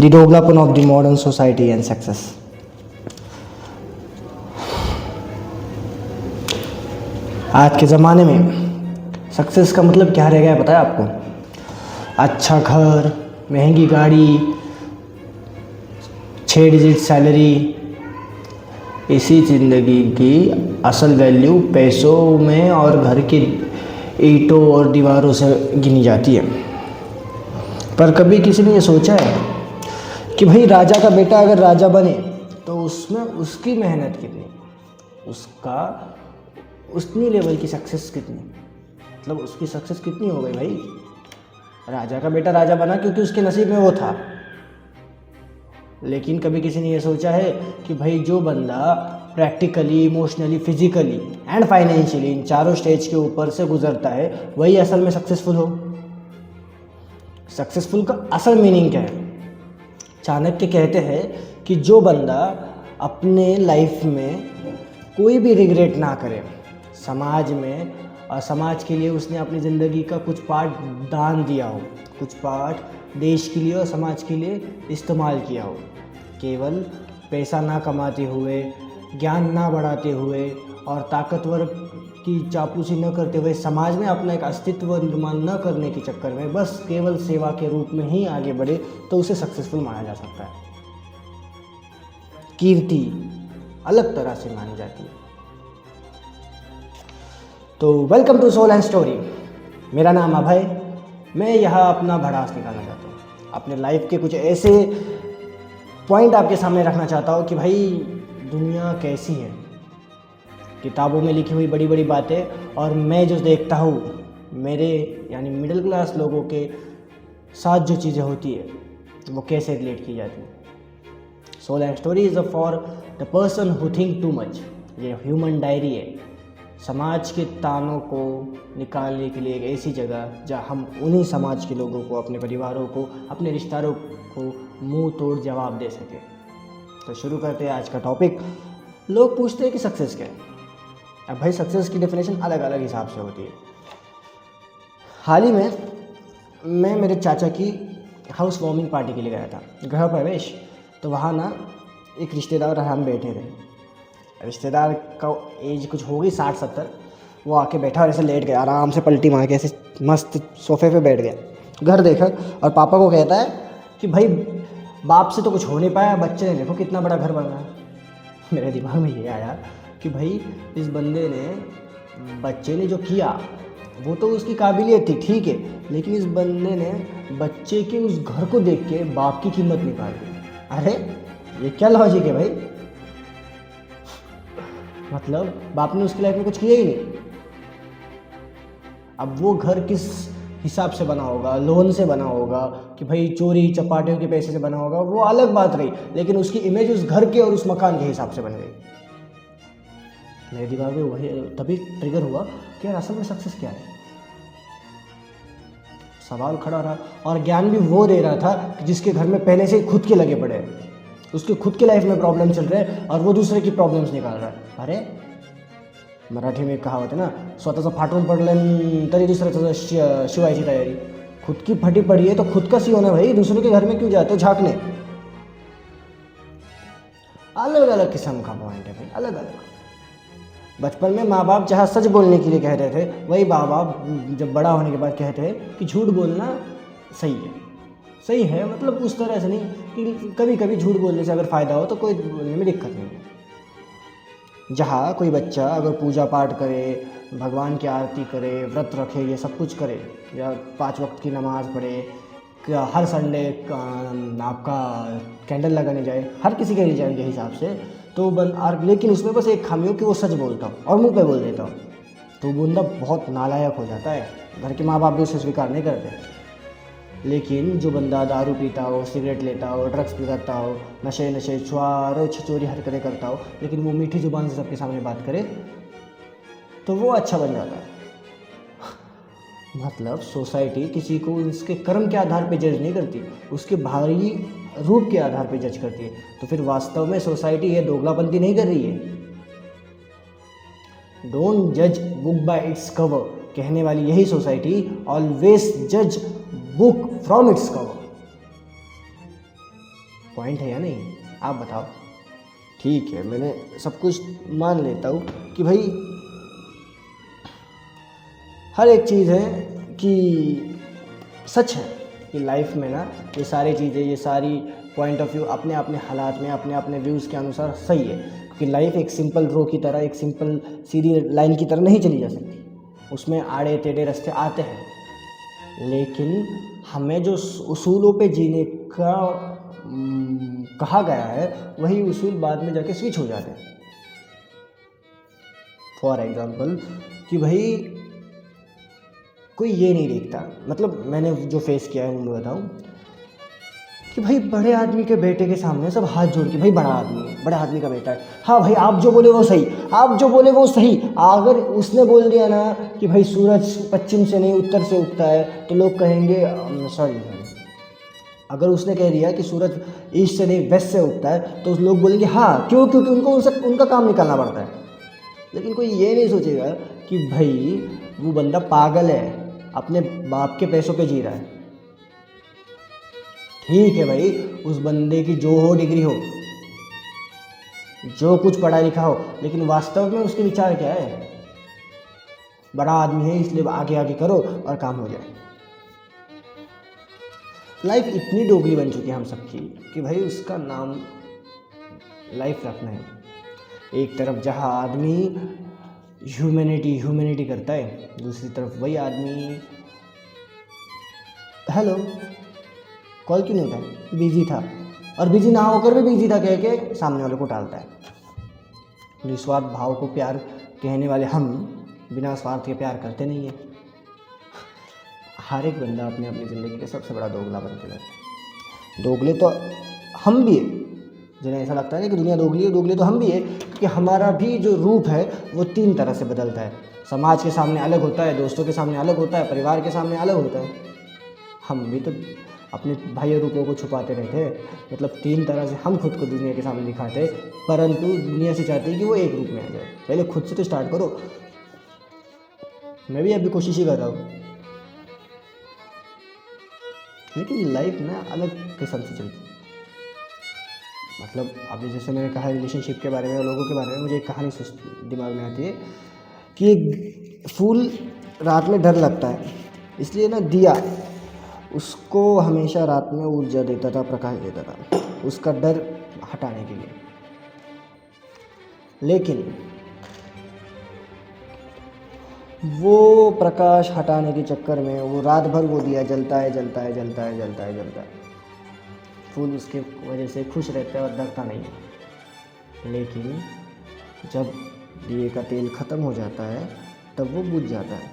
The dogglaपन of the modern society and success. आज के ज़माने में सक्सेस का मतलब क्या रह गया है पता है आपको? अच्छा घर, महंगी गाड़ी, 6 डिजिट सैलरी। इसी ज़िंदगी की असल वैल्यू पैसों में और घर के ईंटों और दीवारों से गिनी जाती है। पर कभी किसी ने ये सोचा है कि भाई राजा का बेटा अगर राजा बने तो उसमें उसकी मेहनत कितनी, उसका उतनी लेवल की सक्सेस कितनी, मतलब उसकी सक्सेस कितनी हो गई भाई। राजा का बेटा राजा बना क्योंकि उसके नसीब में वो था। लेकिन कभी किसी ने ये सोचा है कि भाई जो बंदा practically, emotionally, physically and financially इन चारों स्टेज के ऊपर से गुजरता है वही असल में सक्सेसफुल हो। सक्सेसफुल का असल मीनिंग क्या है? चाणक्य कहते हैं कि जो बंदा अपने लाइफ में कोई भी रिग्रेट ना करे, समाज में और समाज के लिए उसने अपनी ज़िंदगी का कुछ पार्ट दान दिया हो, कुछ पार्ट देश के लिए और समाज के लिए इस्तेमाल किया हो, केवल पैसा ना कमाते हुए, ज्ञान ना बढ़ाते हुए और ताकतवर की चापलूसी न करते हुए, समाज में अपना एक अस्तित्व निर्माण न करने के चक्कर में बस केवल सेवा के रूप में ही आगे बढ़े तो उसे सक्सेसफुल माना जा सकता है। कीर्ति अलग तरह से मानी जाती है। तो welcome to soul and story. मेरा नाम अभय। मैं यहाँ अपना भड़ास निकालना चाहता हूँ, अपने लाइफ के कुछ ऐसे पॉइंट आपके सामने रखना चाहता हूँ कि भाई दुनिया कैसी है, किताबों में लिखी हुई बड़ी बड़ी बातें और मैं जो देखता हूँ मेरे यानी मिडिल क्लास लोगों के साथ जो चीज़ें होती है वो कैसे रिलेट की जाती है। Soul and story is for the person who think too much. ये ह्यूमन डायरी है, समाज के तानों को निकालने के लिए एक ऐसी जगह जहाँ हम उन्हीं समाज के लोगों को, अपने परिवारों को, अपने रिश्तेदारों को मुंह तोड़ जवाब दे सके। तो शुरू करते हैं आज का टॉपिक। लोग पूछते हैं कि सक्सेस क्या है। अब भाई सक्सेस की डेफिनेशन अलग अलग हिसाब से होती है। हाल ही में मैं मेरे चाचा की हाउस वार्मिंग पार्टी के लिए गया था, गृह प्रवेश। तो वहाँ ना एक रिश्तेदार हम बैठे थे। रिश्तेदार का एज कुछ होगी 60-70। वो आके बैठा और ऐसे लेट गया, आराम से पलटी मार के ऐसे मस्त सोफे पे बैठ गया। घर देखा और पापा को कहता है कि भाई बाप से तो कुछ हो नहीं पाया, बच्चे ने देखो कितना बड़ा घर बना है। मेरे दिमाग में ये आया कि भाई इस बंदे ने, बच्चे ने जो किया वो तो उसकी काबिलियत थी, ठीक है, लेकिन इस बंदे ने बच्चे के उस घर को देख के बाप की कीमत निकाल दी। अरे ये क्या लॉजिक है भाई? मतलब बाप ने उसकी लाइफ में कुछ किया ही नहीं। अब वो घर किस हिसाब से बना होगा, लोन से बना होगा कि भाई चोरी चपाटियों के पैसे से बना होगा, वो अलग बात रही, लेकिन उसकी इमेज उस घर के और उस मकान के हिसाब से बन गई। मेरे दिमाग में वही तभी ट्रिगर हुआ कि यार असल में सक्सेस क्या है। सवाल खड़ा रहा और ज्ञान भी वो दे रहा था कि जिसके घर में पहले से खुद के लगे पड़े हैं, उसके खुद के लाइफ में प्रॉब्लम चल रहे हैं और वो दूसरे की प्रॉब्लम्स निकाल रहा है। अरे मराठी में कहावत है ना, स्वतःचं फाटून पडलं तरी दुसऱ्याचं शिवायची तयारी। खुद की फटी पड़ी है तो खुद का सी होना भाई, दूसरों के घर में क्यों जाते हो झांकने। अलग अलग किस्म का पॉइंट है भाई, अलग अलग। बचपन में माँ बाप जहाँ सच बोलने के लिए कहते थे, वही माँ बाप जब बड़ा होने के बाद कहते हैं कि झूठ बोलना सही है। सही है मतलब उस तरह से नहीं कि कभी कभी झूठ बोलने से अगर फ़ायदा हो तो कोई बोलने में दिक्कत नहीं है। जहाँ कोई बच्चा अगर पूजा पाठ करे, भगवान की आरती करे, व्रत रखे, ये सब कुछ करे, या 5 वक्त की नमाज़ पढ़े, हर संडे आपका कैंडल लगाने जाए, हर किसी के रिलीजन के हिसाब से, तो लेकिन उसमें बस एक खामी हो कि वो सच बोलता हो और मुंह पे बोल देता हो, तो वो बंदा बहुत नालायक हो जाता है। घर के माँ बाप भी उसे स्वीकार नहीं करते। लेकिन जो बंदा दारू पीता हो, सिगरेट लेता हो, ड्रग्स करता हो, नशे छुआरे चोरी हरकतें करता हो, लेकिन वो मीठी जुबान से सबके सामने बात करे तो वो अच्छा बन जाता है। मतलब सोसाइटी किसी को उसके कर्म के आधार पे जज नहीं करती, उसके बाहरी रूप के आधार पे जज करती है। तो फिर वास्तव में सोसाइटी ये दोगलापंती नहीं कर रही है। डोंट जज बुक बाय इट्स कवर कहने वाली यही सोसाइटी ऑलवेज जज book from its cover. Point है या नहीं, आप बताओ। ठीक है, मैंने सब कुछ मान लेता हूँ कि भाई हर एक चीज़ है कि सच है कि लाइफ में ना ये सारी चीज़ें, ये सारी पॉइंट ऑफ व्यू अपने अपने हालात में अपने अपने व्यूज़ के अनुसार सही है, क्योंकि लाइफ एक सिंपल रो की तरह, एक सिंपल सीधी लाइन की तरह नहीं चली जा सकती। उसमें आड़े टेढ़े रास्ते आते हैं, लेकिन हमें जो उसूलों पे जीने का कहा गया है वही उसूल बाद में जाके स्विच हो जाते हैं। फॉर एग्ज़ाम्पल कि भाई कोई ये नहीं देखता, मतलब मैंने जो फेस किया है मैं बताऊँ कि भाई बड़े आदमी के बेटे के सामने सब हाथ जोड़ के, भाई बड़ा आदमी है, बड़ा आदमी का बेटा है, हाँ भाई आप जो बोले वो सही, आप जो बोले वो सही। अगर उसने बोल दिया ना कि भाई सूरज पश्चिम से नहीं उत्तर से उगता है, तो लोग कहेंगे सॉरी। अगर उसने कह दिया कि सूरज ईस्ट से नहीं वेस्ट से उगता है, तो लोग बोलेंगे हाँ क्यों, क्योंकि उनको उनका काम निकालना पड़ता है। लेकिन कोई ये नहीं सोचेगा कि भाई वो बंदा पागल है, अपने बाप के पैसों पे जी रहा है। ठीक है भाई, उस बंदे की जो हो डिग्री हो, जो कुछ पढ़ा लिखा हो, लेकिन वास्तव में उसके विचार क्या है? बड़ा आदमी है इसलिए आगे आगे करो और काम हो जाए। लाइफ इतनी डोगली बन चुकी है हम सबकी कि भाई उसका नाम लाइफ रखना है। एक तरफ जहाँ आदमी ह्यूमैनिटी करता है, दूसरी तरफ वही आदमी हेलो कॉल क्यों नहीं उठाया, बिजी था, और बिजी ना होकर भी बिजी था कह के सामने वाले को टालता है। निस्वार्थ भाव को प्यार कहने वाले हम बिना स्वार्थ के प्यार करते नहीं है। हर एक बंदा अपने अपनी ज़िंदगी का सबसे बड़ा दोगला बन के रहता है। दोगले तो हम भी है, जिन्हें ऐसा लगता है कि दुनिया दोगली है, दोगले तो हम भी है, क्योंकि हमारा भी जो रूप है वो 3 तरह से बदलता है। समाज के सामने अलग होता है, दोस्तों के सामने अलग होता है, परिवार के सामने अलग होता है। हम भी तो अपने बाह्य रूपों को छुपाते रहते हैं, मतलब 3 तरह से हम खुद को दुनिया के सामने दिखाते हैं, परंतु दुनिया से चाहती है कि वो एक रूप में आ जाए। पहले खुद से तो स्टार्ट करो। मैं भी अभी कोशिश ही कर रहा हूँ, लेकिन लाइफ ना अलग किस्म से चलती है। मतलब अभी जैसे मैंने कहा रिलेशनशिप के बारे में, लोगों के बारे में, मुझे एक कहानी दिमाग में आती है कि एक फूल रात में डर लगता है, इसलिए ना दिया उसको हमेशा रात में ऊर्जा देता था, प्रकाश देता था, उसका डर हटाने के लिए। लेकिन वो प्रकाश हटाने के चक्कर में वो रात भर वो दिया जलता है। फूल उसके वजह से खुश रहता है और डरता नहीं है। लेकिन जब दिए का तेल ख़त्म हो जाता है तब वो बुझ जाता है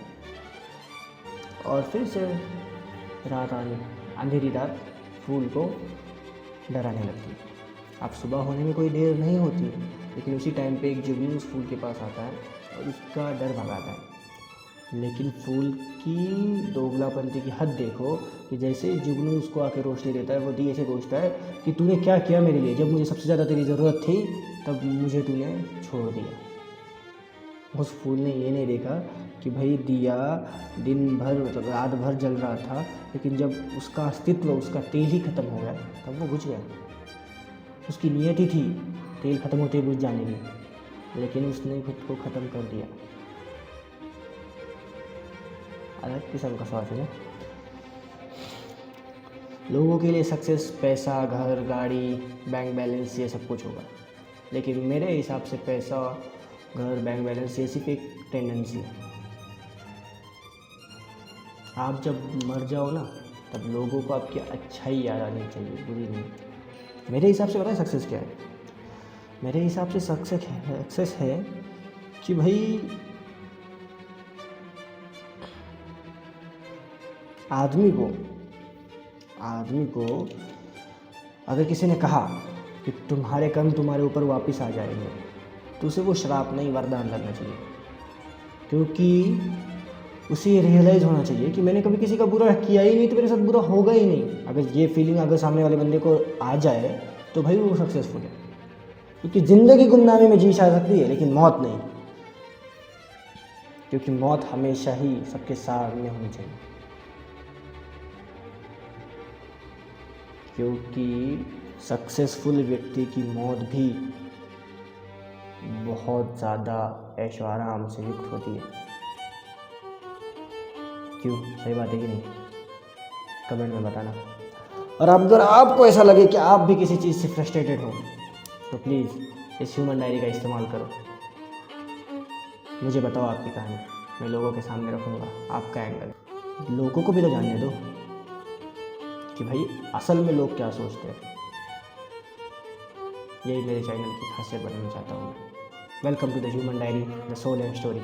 और फिर से रात अंधेरी रात फूल को डराने लगती है। अब सुबह होने में कोई देर नहीं होती, लेकिन उसी टाइम पे एक जुगनू उस फूल के पास आता है और उसका डर भगाता है। लेकिन फूल की दोगलापंती की हद देखो कि जैसे जुगनू उसको आके रोशनी देता है, वो दिए से पूछता है कि तूने क्या किया मेरे लिए, जब मुझे सबसे ज़्यादा तेरी ज़रूरत थी तब मुझे तूने छोड़ दिया। उस फूल ने ये नहीं देखा कि भाई दिया दिन भर, मतलब रात भर जल रहा था, लेकिन जब उसका अस्तित्व, उसका तेल ही ख़त्म हो गया तब वो बुझ गया। उसकी नियति थी तेल ख़त्म होते बुझ जाने की, लेकिन उसने खुद को ख़त्म कर दिया। अलग किस्म का स्वाद है। लोगों के लिए सक्सेस पैसा, घर, गाड़ी, बैंक बैलेंस ये सब कुछ होगा, लेकिन मेरे हिसाब से पैसा, घर, बैंक बैलेंस ये सिर्फ एक टेंडेंसी है। आप जब मर जाओ ना तब लोगों को आपकी अच्छाई याद आनी चाहिए, बुरी नहीं। मेरे हिसाब से पता है सक्सेस क्या है? मेरे हिसाब से सक्सेस है कि भाई आदमी को अगर किसी ने कहा कि तुम्हारे कर्म तुम्हारे ऊपर वापस आ जाएंगे, तो उसे वो श्राप नहीं वरदान लगना चाहिए, क्योंकि उसे ये रियलाइज़ होना चाहिए कि मैंने कभी किसी का बुरा किया ही नहीं तो मेरे साथ बुरा होगा ही नहीं। अगर ये फीलिंग अगर सामने वाले बंदे को आ जाए तो भाई वो सक्सेसफुल है, क्योंकि ज़िंदगी गुमनामी में जी जा सकती है लेकिन मौत नहीं, क्योंकि मौत हमेशा ही सबके सामने होनी चाहिए। क्योंकि सक्सेसफुल व्यक्ति की मौत भी बहुत ज़्यादा ऐशो आराम से युक्त होती है। क्यों, सही बात है कि नहीं? कमेंट में बताना। और अब अगर आपको ऐसा लगे कि आप भी किसी चीज़ से फ्रस्ट्रेटेड हो तो प्लीज़ इस ह्यूमन डायरी का इस्तेमाल करो। मुझे बताओ आपकी कहानी, मैं लोगों के सामने रखूँगा आपका एंगल। लोगों को भी तो जानने दो कि भाई असल में लोग क्या सोचते हैं। यही मेरे चैनल की खासियत बनाना चाहता हूँ मैं। Welcome to the human diary, the soul and story.